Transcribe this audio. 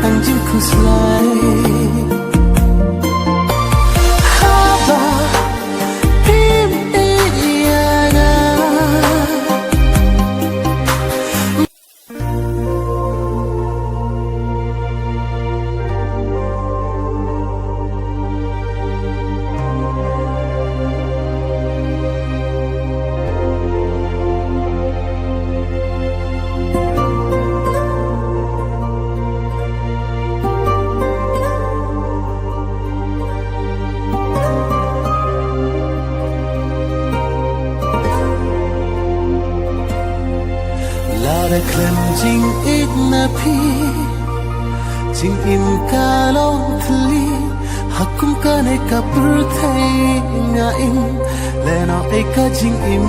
tăng chính khu slide haba him iyana đã khlem jing ít na phi jing im ka long thli hakum ka ne ka pur thai nga im le no e ka jing im